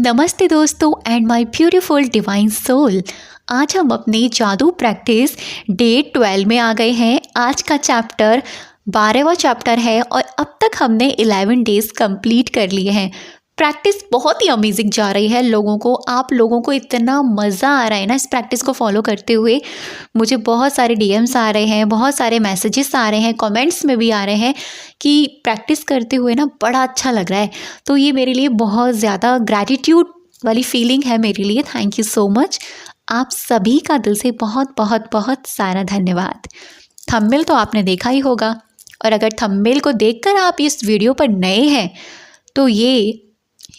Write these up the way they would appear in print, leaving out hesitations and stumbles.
नमस्ते दोस्तों and my beautiful divine soul. आज हम अपनी जादू प्रैक्टिस डे 12 में आ गए हैं। आज का चैप्टर 12वां चैप्टर है और अब तक हमने 11 डेज़ कंप्लीट कर लिए हैं। प्रैक्टिस बहुत ही अमेजिंग जा रही है। आप लोगों को इतना मज़ा आ रहा है ना इस प्रैक्टिस को फॉलो करते हुए। मुझे बहुत सारे डीएम्स आ रहे हैं, बहुत सारे मैसेजेस आ रहे हैं, कमेंट्स में भी आ रहे हैं कि प्रैक्टिस करते हुए ना बड़ा अच्छा लग रहा है। तो ये मेरे लिए बहुत ज़्यादा ग्रैटिट्यूड वाली फीलिंग है मेरे लिए। Thank you so much. आप सभी का दिल से बहुत बहुत बहुत सारा धन्यवाद। थंबनेल तो आपने देखा ही होगा, और अगर थंबनेल को देखकर आप इस वीडियो पर नए हैं तो ये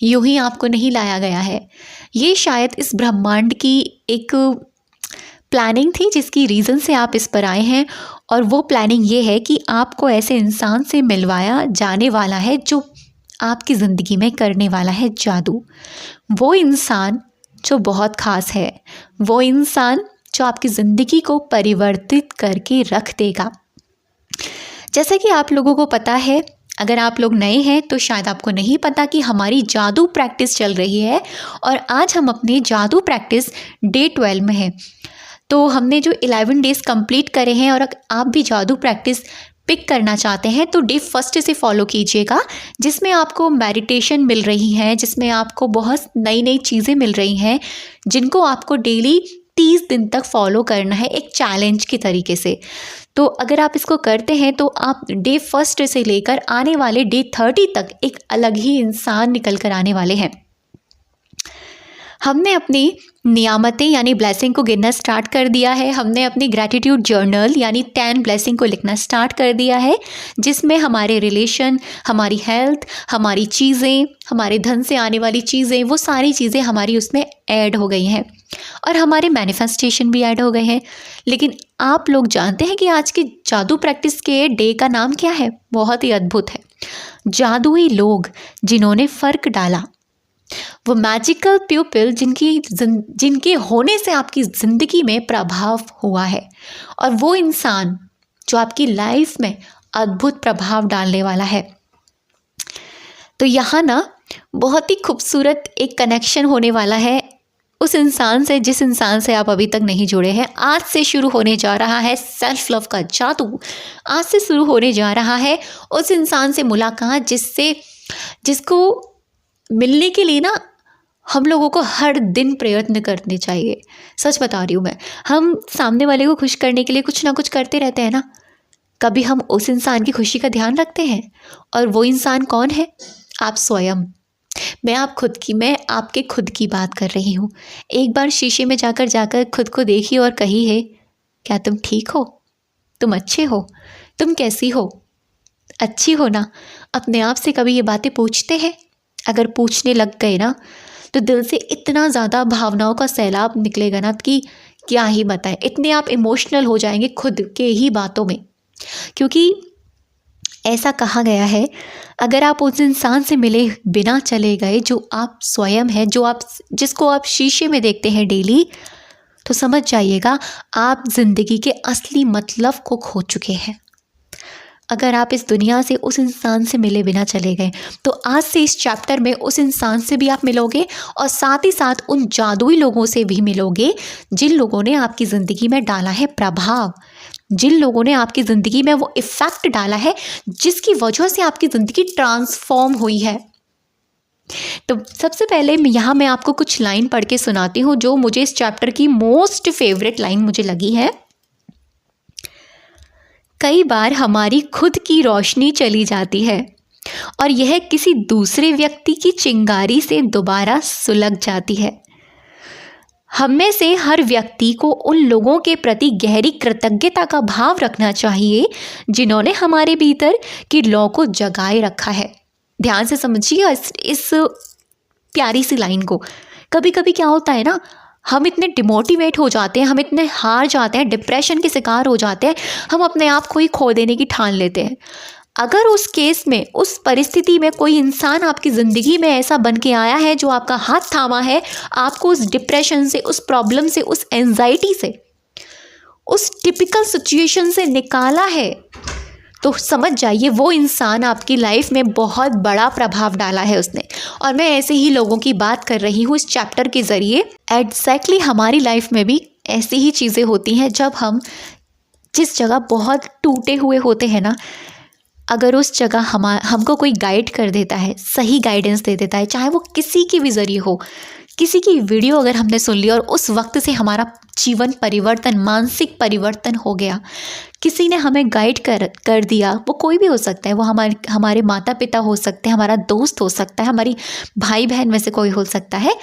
यूं ही आपको नहीं लाया गया है। ये शायद इस ब्रह्मांड की एक प्लानिंग थी जिसकी रीज़न से आप इस पर आए हैं, और वो प्लानिंग ये है कि आपको ऐसे इंसान से मिलवाया जाने वाला है जो आपकी ज़िंदगी में करने वाला है जादू। वो इंसान जो बहुत ख़ास है, वो इंसान जो आपकी ज़िंदगी को परिवर्तित करके रख देगा। जैसा कि आप लोगों को पता है, अगर आप लोग नए हैं तो शायद आपको नहीं पता कि हमारी जादू प्रैक्टिस चल रही है, और आज हम अपने जादू प्रैक्टिस डे 12 में हैं। तो हमने जो 11 डेज़ कंप्लीट करे हैं, और आप भी जादू प्रैक्टिस पिक करना चाहते हैं तो डे 1 से फॉलो कीजिएगा, जिसमें आपको मेडिटेशन मिल रही हैं, जिसमें आपको बहुत नई नई चीज़ें मिल रही हैं, जिनको आपको डेली 30 दिन तक फॉलो करना है एक चैलेंज के तरीके से। तो अगर आप इसको करते हैं तो आप डे 1 से लेकर आने वाले डे 30 तक एक अलग ही इंसान निकल कर आने वाले हैं। हमने अपनी नियामतें यानी ब्लेसिंग को गिनना स्टार्ट कर दिया है। हमने अपनी ग्रैटिट्यूड जर्नल यानी 10 ब्लेसिंग को लिखना स्टार्ट कर दिया है, जिसमें हमारे रिलेशन, हमारी हेल्थ, हमारी चीज़ें, हमारे धन से आने वाली चीज़ें, वो सारी चीज़ें हमारी उसमें ऐड हो गई हैं, और हमारे मैनिफेस्टेशन भी ऐड हो गए हैं। लेकिन आप लोग जानते हैं कि आज की जादू प्रैक्टिस के डे का नाम क्या है? बहुत ही अद्भुत है। जादुई लोग जिन्होंने फ़र्क डाला, वो मैजिकल पीपल जिनके होने से आपकी ज़िंदगी में प्रभाव हुआ है, और वो इंसान जो आपकी लाइफ में अद्भुत प्रभाव डालने वाला है। तो यहाँ ना बहुत ही खूबसूरत एक कनेक्शन होने वाला है उस इंसान से जिस इंसान से आप अभी तक नहीं जुड़े हैं। आज से शुरू होने जा रहा है सेल्फ लव का जादू। आज से शुरू होने जा रहा है उस इंसान से मुलाकात जिसको मिलने के लिए ना हम लोगों को हर दिन प्रयत्न करने चाहिए। सच बता रही हूँ मैं। हम सामने वाले को खुश करने के लिए कुछ ना कुछ करते रहते हैं ना। कभी हम उस इंसान की खुशी का ध्यान रखते हैं, और वो इंसान कौन है? आप स्वयं। मैं आपके खुद की बात कर रही हूँ। एक बार शीशे में जाकर खुद को देखिए और कहिए, क्या तुम ठीक हो? तुम अच्छे हो? तुम कैसी हो? अच्छी हो ना? अपने आप से कभी ये बातें पूछते हैं? अगर पूछने लग गए ना तो दिल से इतना ज़्यादा भावनाओं का सैलाब निकलेगा ना कि क्या ही बताएं। इतने आप इमोशनल हो जाएंगे खुद के ही बातों में, क्योंकि ऐसा कहा गया है, अगर आप उस इंसान से मिले बिना चले गए जो आप स्वयं हैं, जिसको आप शीशे में देखते हैं डेली, तो समझ जाइएगा आप ज़िंदगी के असली मतलब को खो चुके हैं। अगर आप इस दुनिया से उस इंसान से मिले बिना चले गए, तो आज से इस चैप्टर में उस इंसान से भी आप मिलोगे, और साथ ही साथ उन जादुई लोगों से भी मिलोगे जिन लोगों ने आपकी ज़िंदगी में डाला है प्रभाव, जिन लोगों ने आपकी ज़िंदगी में वो इफ़ेक्ट डाला है जिसकी वजह से आपकी ज़िंदगी ट्रांसफॉर्म हुई है। तो सबसे पहले मैं आपको कुछ लाइन पढ़ के सुनाती हूँ जो मुझे इस चैप्टर की मोस्ट फेवरेट लाइन मुझे लगी है। कई बार हमारी खुद की रोशनी चली जाती है, और यह किसी दूसरे व्यक्ति की चिंगारी से दोबारा सुलग जाती है। हम में से हर व्यक्ति को उन लोगों के प्रति गहरी कृतज्ञता का भाव रखना चाहिए जिन्होंने हमारे भीतर की लौ को जगाए रखा है। ध्यान से समझिए इस प्यारी सी लाइन को। कभी कभी क्या होता है ना, हम इतने डिमोटिवेट हो जाते हैं, हम इतने हार जाते हैं, डिप्रेशन के शिकार हो जाते हैं, हम अपने आप को ही खो देने की ठान लेते हैं। अगर उस केस में, उस परिस्थिति में कोई इंसान आपकी ज़िंदगी में ऐसा बन के आया है जो आपका हाथ थामा है, आपको उस डिप्रेशन से, उस प्रॉब्लम से, उस एंजाइटी से, उस टिपिकल सिचुएशन से निकाला है, तो समझ जाइए वो इंसान आपकी लाइफ में बहुत बड़ा प्रभाव डाला है उसने। और मैं ऐसे ही लोगों की बात कर रही हूँ इस चैप्टर के ज़रिए। एग्जैक्टली हमारी लाइफ में भी ऐसी ही चीज़ें होती हैं जब हम जिस जगह बहुत टूटे हुए होते हैं ना, अगर उस जगह हमको कोई गाइड कर देता है, सही गाइडेंस दे देता है, चाहे वो किसी के भी ज़रिए हो, किसी की वीडियो अगर हमने सुन ली और उस वक्त से हमारा जीवन परिवर्तन, मानसिक परिवर्तन हो गया, किसी ने हमें गाइड कर दिया, वो कोई भी हो सकता है, वो हमारे माता पिता हो सकते हैं, हमारा दोस्त हो सकता है, हमारी भाई बहन में से कोई हो सकता है,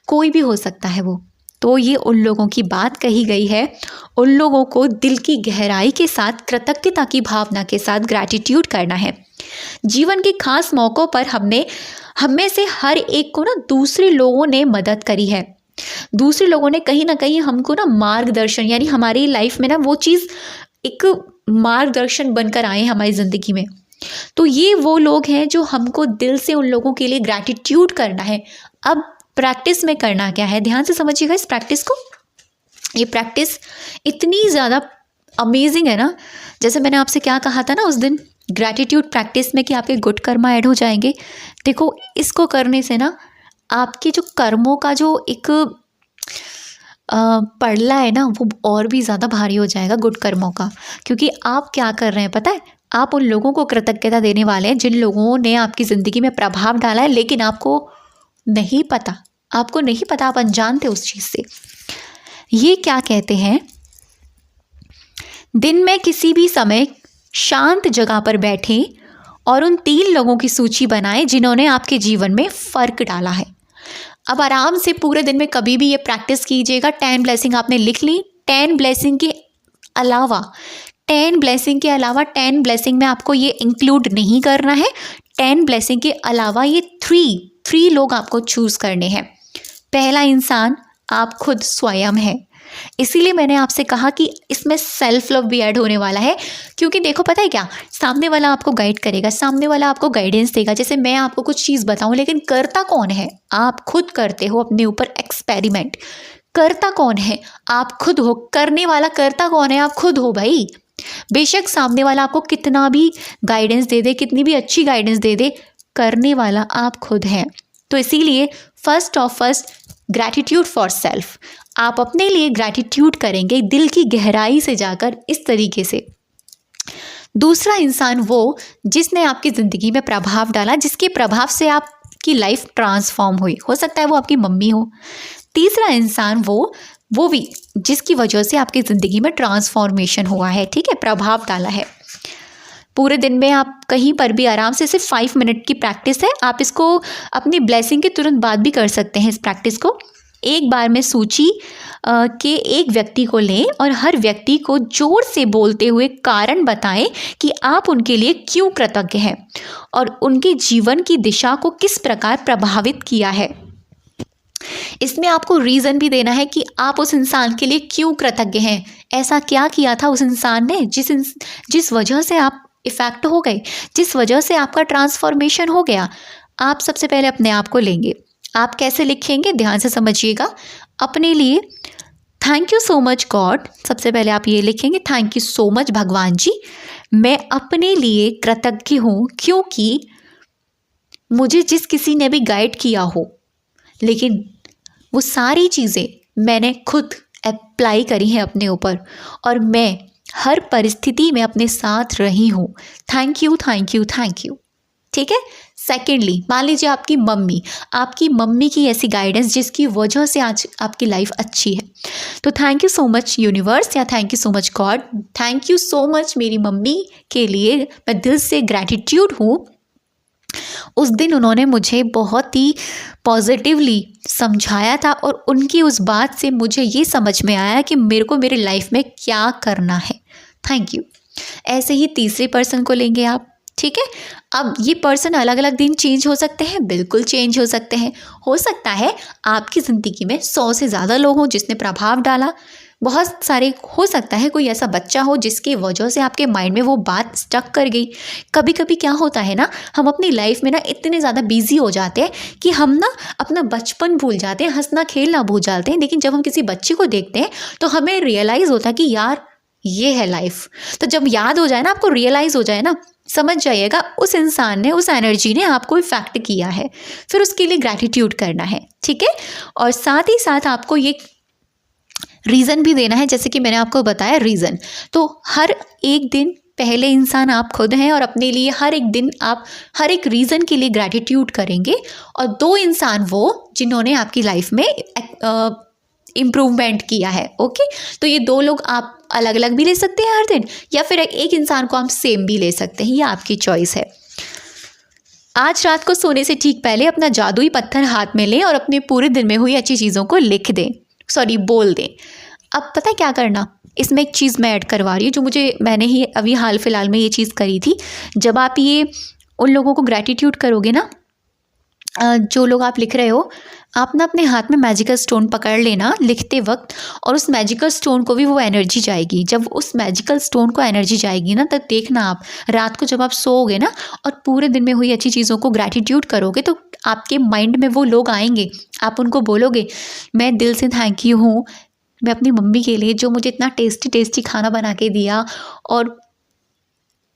कोई भी हो सकता है वो। तो ये उन लोगों की बात कही गई है। उन लोगों को दिल की गहराई के साथ, कृतज्ञता की भावना के साथ ग्रैटिट्यूड करना है। जीवन के खास मौक़ों पर हम में से हर एक को ना दूसरे लोगों ने मदद करी है। दूसरे लोगों ने कहीं ना कहीं हमको ना मार्गदर्शन, यानी हमारी लाइफ में ना वो चीज़ एक मार्गदर्शन बनकर आए हैं हमारी ज़िंदगी में। तो ये वो लोग हैं जो हमको दिल से उन लोगों के लिए ग्रैटिट्यूड करना है। अब प्रैक्टिस में करना क्या है, ध्यान से समझिएगा इस प्रैक्टिस को। ये प्रैक्टिस इतनी ज़्यादा अमेजिंग है ना, जैसे मैंने आपसे क्या कहा था ना उस दिन ग्रैटिट्यूड प्रैक्टिस में कि आपके गुड कर्मा ऐड हो जाएंगे। देखो, इसको करने से ना आपके जो कर्मों का जो एक पड़ला है ना, वो और भी ज़्यादा भारी हो जाएगा गुड कर्मों का। क्योंकि आप क्या कर रहे हैं पता है, आप उन लोगों को कृतज्ञता देने वाले हैं जिन लोगों ने आपकी ज़िंदगी में प्रभाव डाला है, लेकिन आपको नहीं पता, आप अनजान थे उस चीज़ से। ये क्या कहते हैं, दिन में किसी भी समय शांत जगह पर बैठें और उन 3 लोगों की सूची बनाएं जिन्होंने आपके जीवन में फ़र्क डाला है। अब आराम से पूरे दिन में कभी भी ये प्रैक्टिस कीजिएगा। 10 ब्लेसिंग आपने लिख ली। 10 ब्लेसिंग के अलावा 10 ब्लेसिंग में आपको ये इंक्लूड नहीं करना है। 10 ब्लेसिंग के अलावा ये 3 लोग आपको चूज़ करने हैं। पहला इंसान आप खुद स्वयं है। इसीलिए मैंने आपसे कहा कि इसमें सेल्फ लव भी ऐड होने वाला है। क्योंकि देखो, पता है क्या, सामने वाला आपको गाइड करेगा, सामने वाला आपको गाइडेंस देगा। जैसे मैं आपको कुछ चीज़ बताऊं, लेकिन करता कौन है? आप खुद करते हो अपने ऊपर एक्सपेरिमेंट। करता कौन है? आप खुद हो। करने वाला करता कौन है? आप खुद हो भाई। बेशक सामने वाला आपको कितना भी गाइडेंस दे दे, कितनी भी अच्छी गाइडेंस दे दे, करने वाला आप खुद हैं। तो इसीलिए फर्स्ट ग्रैटिट्यूड फॉर सेल्फ। आप अपने लिए ग्रैटिट्यूड करेंगे दिल की गहराई से जाकर इस तरीके से। दूसरा इंसान वो जिसने आपकी ज़िंदगी में प्रभाव डाला, जिसके प्रभाव से आपकी लाइफ ट्रांसफॉर्म हुई। हो सकता है वो आपकी मम्मी हो। तीसरा इंसान वो भी जिसकी वजह से आपकी ज़िंदगी में ट्रांसफॉर्मेशन हुआ है, ठीक है, प्रभाव डाला है। पूरे दिन में आप कहीं पर भी आराम से, सिर्फ 5 मिनट की प्रैक्टिस है। आप इसको अपनी ब्लेसिंग के तुरंत बाद भी कर सकते हैं। इस प्रैक्टिस को एक बार में सूची के एक व्यक्ति को लें और हर व्यक्ति को जोर से बोलते हुए कारण बताएं कि आप उनके लिए क्यों कृतज्ञ हैं और उनके जीवन की दिशा को किस प्रकार प्रभावित किया है। इसमें आपको रीज़न भी देना है कि आप उस इंसान के लिए क्यों कृतज्ञ हैं। ऐसा क्या किया था उस इंसान ने जिस वजह से आप इफ़ेक्ट हो गए, जिस वजह से आपका ट्रांसफॉर्मेशन हो गया। आप सबसे पहले अपने आप को लेंगे। आप कैसे लिखेंगे, ध्यान से समझिएगा। अपने लिए thank you so much God. सबसे पहले आप ये लिखेंगे, थैंक यू सो मच भगवान जी, मैं अपने लिए कृतज्ञ हूँ क्योंकि मुझे जिस किसी ने भी गाइड किया हो, लेकिन वो सारी चीज़ें मैंने खुद अप्लाई करी हैं अपने ऊपर और मैं हर परिस्थिति में अपने साथ रही हूँ। Thank you, thank you, thank you. ठीक है। सेकेंडली, मान लीजिए आपकी मम्मी की ऐसी गाइडेंस जिसकी वजह से आज आपकी लाइफ अच्छी है, तो thank you so much universe या thank you so much God. Thank you so much मेरी मम्मी के लिए मैं दिल से ग्रैटिट्यूड हूँ। उस दिन उन्होंने मुझे बहुत ही पॉजिटिवली समझाया था और उनकी उस बात से मुझे ये समझ में आया कि मेरे को मेरे लाइफ में क्या करना है। Thank you. ऐसे ही तीसरे पर्सन को लेंगे आप, ठीक है। अब ये पर्सन अलग अलग दिन चेंज हो सकते हैं, बिल्कुल चेंज हो सकते हैं। हो सकता है आपकी ज़िंदगी में 100 से ज़्यादा लोग हों जिसने प्रभाव डाला। बहुत सारे, हो सकता है कोई ऐसा बच्चा हो जिसकी वजह से आपके माइंड में वो बात स्टक कर गई। कभी कभी क्या होता है ना, हम अपनी लाइफ में ना इतने ज़्यादा बिजी हो जाते हैं कि हम ना अपना बचपन भूल जाते हैं, हंसना खेलना भूल जाते हैं। लेकिन जब हम किसी बच्चे को देखते हैं तो हमें रियलाइज़ होता है कि यार ये है लाइफ। तो जब याद हो जाए ना, आपको रियलाइज़ हो जाए ना, समझ जाइएगा उस इंसान ने, उस एनर्जी ने आपको इफेक्ट किया है, फिर उसके लिए ग्रैटिट्यूड करना है, ठीक है। और साथ ही साथ आपको ये रीज़न भी देना है, जैसे कि मैंने आपको बताया रीज़न। तो हर एक दिन पहले इंसान आप खुद हैं, और अपने लिए हर एक दिन आप हर एक रीज़न के लिए ग्रैटिट्यूड करेंगे। और 2 इंसान वो जिन्होंने आपकी लाइफ में इम्प्रूवमेंट किया है, ओके। तो ये 2 लोग आप अलग अलग भी ले सकते हैं हर दिन, या फिर एक इंसान को आप सेम भी ले सकते हैं, ये आपकी चॉइस है। आज रात को सोने से ठीक पहले अपना जादुई पत्थर हाथ में लें और अपने पूरे दिन में हुई अच्छी चीज़ों को लिख दें, बोल दें। अब पता है क्या करना, इसमें एक चीज़ मैं ऐड करवा रही हूँ, जो मैंने ही अभी हाल फिलहाल में ये चीज़ करी थी। जब आप ये उन लोगों को ग्रैटिट्यूड करोगे ना, जो लोग आप लिख रहे हो, आप ना अपने हाथ में मैजिकल स्टोन पकड़ लेना लिखते वक्त, और उस मैजिकल स्टोन को भी वो एनर्जी जाएगी। जब उस मैजिकल स्टोन को एनर्जी जाएगी ना, तब देखना आप रात को जब आप सोओगे ना और पूरे दिन में हुई अच्छी चीज़ों को ग्रैटिट्यूड करोगे, तो आपके माइंड में वो लोग आएंगे। आप उनको बोलोगे, मैं दिल से थैंक यू हूँ मैं अपनी मम्मी के लिए, जो मुझे इतना टेस्टी टेस्टी खाना बना के दिया, और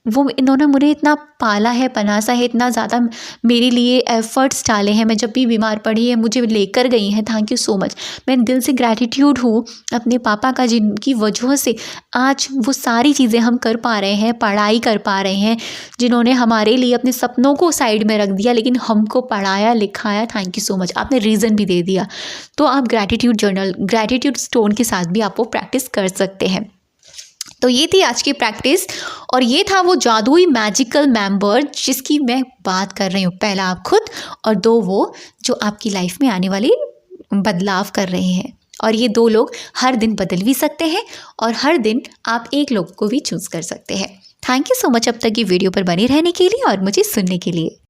वो इन्होंने मुझे इतना पाला है, पनासा है, इतना ज़्यादा मेरे लिए एफ़र्ट्स डाले हैं, मैं जब भी बीमार पड़ी है मुझे लेकर गई हैं, थैंक यू सो मच। मैं दिल से ग्रैटिट्यूड हूँ अपने पापा का, जिनकी वजह से आज वो सारी चीज़ें हम कर पा रहे हैं, पढ़ाई कर पा रहे हैं, जिन्होंने हमारे लिए अपने सपनों को साइड में रख दिया लेकिन हमको पढ़ाया लिखाया, थैंक यू सो मच। आपने रीज़न भी दे दिया। तो आप ग्रैटिट्यूड जर्नल, ग्रैटिट्यूड स्टोन के साथ भी आप वो प्रैक्टिस कर सकते हैं। तो ये थी आज की प्रैक्टिस, और ये था वो जादुई मैजिकल मेंबर जिसकी मैं बात कर रही हूँ। पहला आप खुद, और 2 वो जो आपकी लाइफ में आने वाली बदलाव कर रहे हैं। और ये 2 लोग हर दिन बदल भी सकते हैं, और हर दिन आप एक लोग को भी चूज़ कर सकते हैं। थैंक यू सो मच अब तक ये वीडियो पर बने रहने के लिए और मुझे सुनने के लिए।